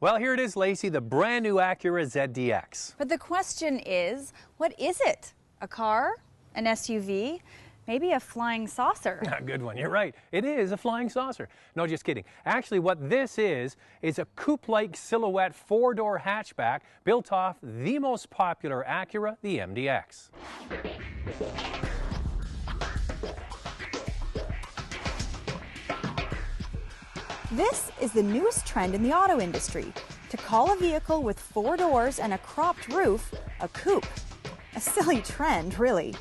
Well, here it is, Lacey, the brand new Acura ZDX. But the question is, what is it? A car? An SUV? Maybe a flying saucer? Good one, you're right. It is a flying saucer. No, just kidding. Actually, what this is a coupe-like silhouette four-door hatchback built off the most popular Acura, the MDX. This is the newest trend in the auto industry, to call a vehicle with four doors and a cropped roof a coupe. A silly trend, really.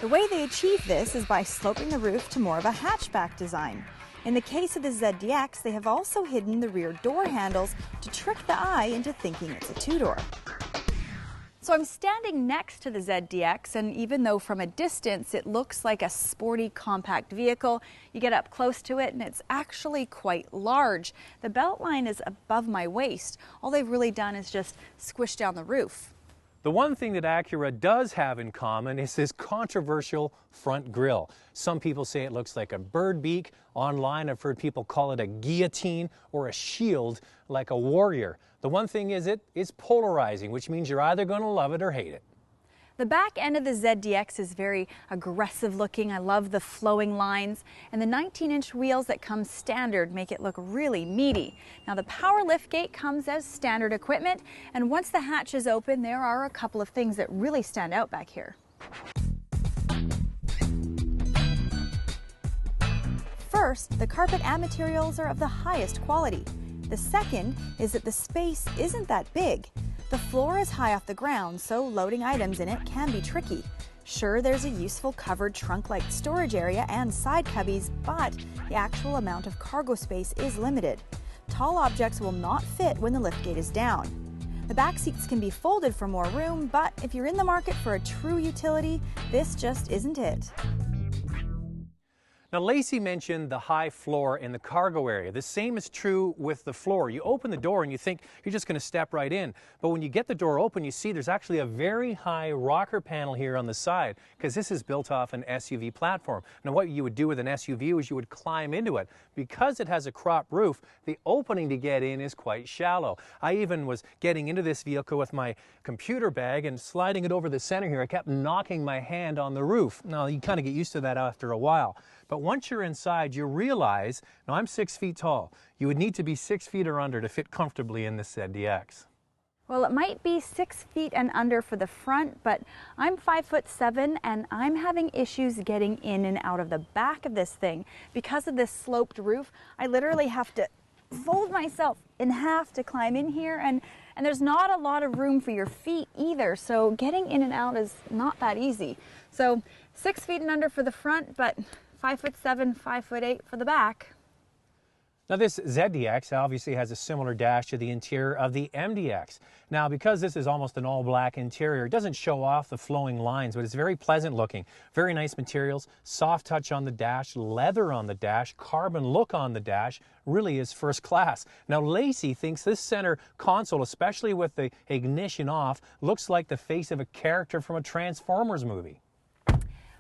The way they achieve this is by sloping the roof to more of a hatchback design. In the case of the ZDX, they have also hidden the rear door handles to trick the eye into thinking it's a two-door. So I'm standing next to the ZDX, and even though from a distance it looks like a sporty compact vehicle, you get up close to it and it's actually quite large. The belt line is above my waist. All they've really done is just squish down the roof. The one thing that Acura does have in common is this controversial front grille. Some people say it looks like a bird beak. Online, I've heard people call it a guillotine or a shield, like a warrior. The one thing is it is polarizing, which means you're either going to love it or hate it. The back end of the ZDX is very aggressive looking. I love the flowing lines, and the 19-inch wheels that come standard make it look really meaty. Now the power liftgate comes as standard equipment, and once the hatch is open, there are a couple of things that really stand out back here. First, the carpet and materials are of the highest quality. The second is that the space isn't that big. The floor is high off the ground, so loading items in it can be tricky. Sure, there's a useful covered trunk-like storage area and side cubbies, but the actual amount of cargo space is limited. Tall objects will not fit when the liftgate is down. The back seats can be folded for more room, but if you're in the market for a true utility, this just isn't it. Now, Lacey mentioned the high floor in the cargo area. The same is true with the floor. You open the door and you think you're just going to step right in. But when you get the door open, you see there's actually a very high rocker panel here on the side, because this is built off an SUV platform. Now, what you would do with an SUV is you would climb into it. Because it has a crop roof, the opening to get in is quite shallow. I even was getting into this vehicle with my computer bag and sliding it over the center here. I kept knocking my hand on the roof. Now, you kind of get used to that after a while. But once you're inside, you realize, now I'm 6 feet tall. You would need to be 6 feet or under to fit comfortably in this ZDX. Well, it might be 6 feet and under for the front, but I'm 5'7" and I'm having issues getting in and out of the back of this thing. Because of this sloped roof, I literally have to fold myself in half to climb in here, and there's not a lot of room for your feet either, so getting in and out is not that easy. So 6 feet and under for the front, but 5'7", 5'8" for the back. Now, this ZDX obviously has a similar dash to the interior of the MDX. Now, because this is almost an all-black interior, it doesn't show off the flowing lines, but it's very pleasant looking. Very nice materials, soft touch on the dash, leather on the dash, carbon look on the dash, really is first class. Now, Lacey thinks this center console, especially with the ignition off, looks like the face of a character from a Transformers movie.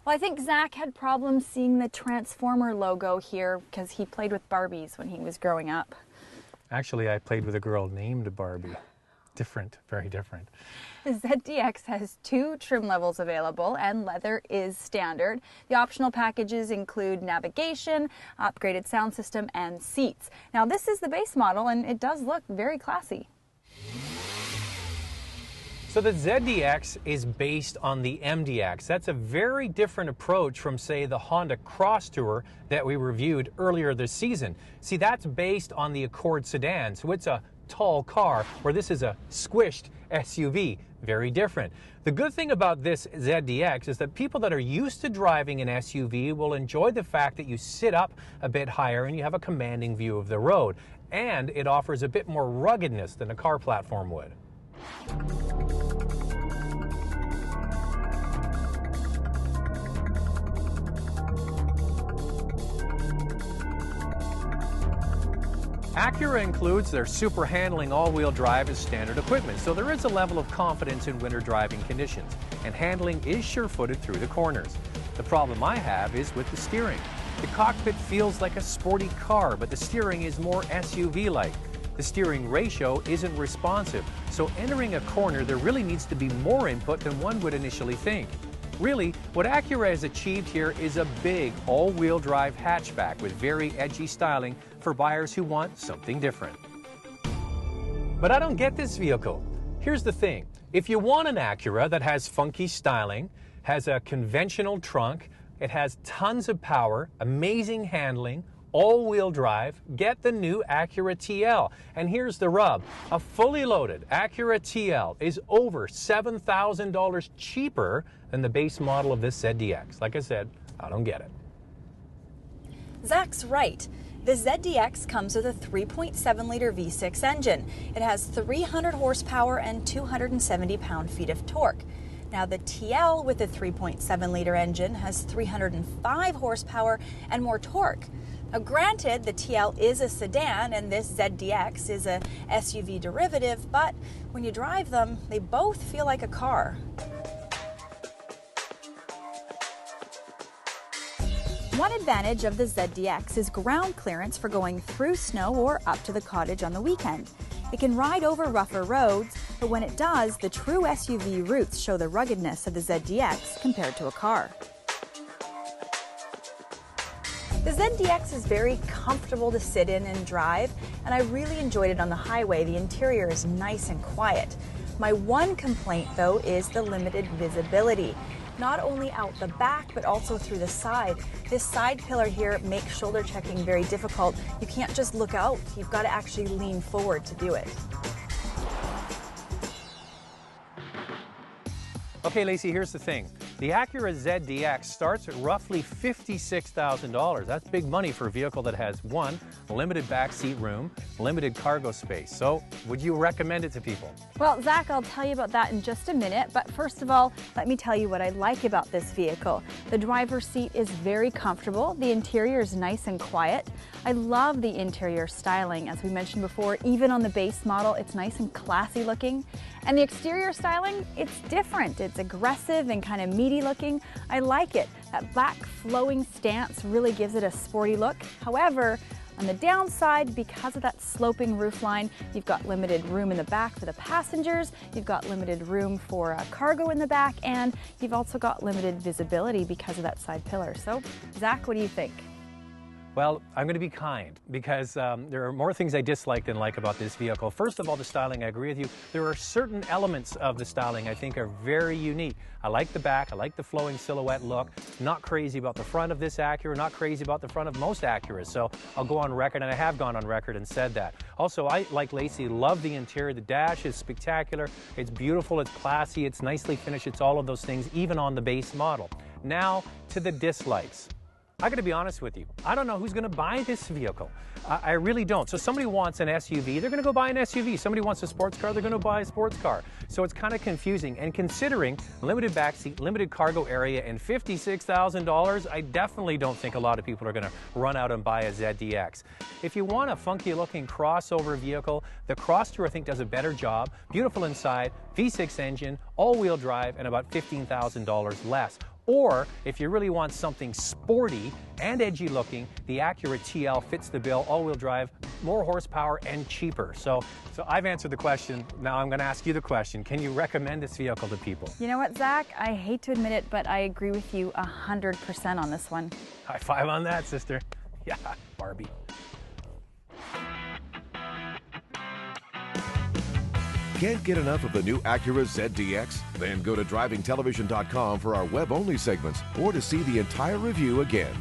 Well, I think Zach had problems seeing the Transformer logo here because he played with Barbies when he was growing up. Actually, I played with a girl named Barbie. Different, very different. The ZDX has 2 trim levels available, and leather is standard. The optional packages include navigation, upgraded sound system, and seats. Now, this is the base model, and it does look very classy. So the ZDX is based on the MDX. That's a very different approach from, say, the Honda Cross Tour that we reviewed earlier this season. See, that's based on the Accord sedan, so it's a tall car, where this is a squished SUV. Very different. The good thing about this ZDX is that people that are used to driving an SUV will enjoy the fact that you sit up a bit higher and you have a commanding view of the road. And it offers a bit more ruggedness than a car platform would. Acura includes their super handling all-wheel drive as standard equipment, so there is a level of confidence in winter driving conditions, and handling is sure-footed through the corners. The problem I have is with the steering. The cockpit feels like a sporty car, but the steering is more SUV-like. the steering ratio isn't responsive. So entering a corner, there really needs to be more input than one would initially think. Really, what Acura has achieved here is a big all-wheel drive hatchback with very edgy styling for buyers who want something different. But I don't get this vehicle. Here's the thing. If you want an Acura that has funky styling, has a conventional trunk, it has tons of power, amazing handling, all-wheel drive, get the new Acura TL. And here's the rub. A fully loaded Acura TL is over $7,000 cheaper than the base model of this ZDX. Like I said, I don't get it. Zach's right. The ZDX comes with a 3.7-liter V6 engine. It has 300 horsepower and 270 pound-feet of torque. Now the TL with the 3.7-liter engine has 305 horsepower and more torque. Now granted, the TL is a sedan and this ZDX is a SUV derivative, but when you drive them, they both feel like a car. One advantage of the ZDX is ground clearance for going through snow or up to the cottage on the weekend. It can ride over rougher roads, but when it does, the true SUV roots show the ruggedness of the ZDX compared to a car. The ZDX is very comfortable to sit in and drive, and I really enjoyed it on the highway. The interior is nice and quiet. My one complaint, though, is the limited visibility. Not only out the back, but also through the side. This side pillar here makes shoulder checking very difficult. You can't just look out. You've got to actually lean forward to do it. Okay, Lacey, here's the thing. The Acura ZDX starts at roughly $56,000. That's big money for a vehicle that has, one, limited backseat room, limited cargo space. So, would you recommend it to people? Well, Zach, I'll tell you about that in just a minute, but first of all, let me tell you what I like about this vehicle. The driver's seat is very comfortable. The interior is nice and quiet. I love the interior styling. As we mentioned before, even on the base model, it's nice and classy looking. And the exterior styling, it's different. It's aggressive and kind of meaty looking. I like it. That black flowing stance really gives it a sporty look. However, on the downside, because of that sloping roofline, you've got limited room in the back for the passengers, you've got limited room for cargo in the back, and you've also got limited visibility because of that side pillar. So, Zach, what do you think? Well, I'm going to be kind because there are more things I dislike than like about this vehicle. First of all, the styling, I agree with you. There are certain elements of the styling I think are very unique. I like the back, I like the flowing silhouette look. Not crazy about the front of this Acura, not crazy about the front of most Acuras. So I'll go on record, and I have gone on record and said that. Also, I, like Lacey, love the interior. The dash is spectacular. It's beautiful, it's classy, it's nicely finished. It's all of those things, even on the base model. Now to the dislikes. I got to be honest with you. I don't know who's going to buy this vehicle. I really don't. So somebody wants an SUV, they're going to go buy an SUV. Somebody wants a sports car, they're going to buy a sports car. So it's kind of confusing. And considering limited backseat, limited cargo area, and $56,000, I definitely don't think a lot of people are going to run out and buy a ZDX. If you want a funky-looking crossover vehicle, the Crosstour I think does a better job. Beautiful inside, V6 engine, all-wheel drive, and about $15,000 less. Or, if you really want something sporty and edgy looking, the Acura TL fits the bill, all-wheel drive, more horsepower, and cheaper. So I've answered the question. Now I'm going to ask you the question. Can you recommend this vehicle to people? You know what, Zach? I hate to admit it, but I agree with you 100% on this one. High five on that, sister. Yeah, Barbie. Can't get enough of the new Acura ZDX? Then go to drivingtelevision.com for our web-only segments or to see the entire review again.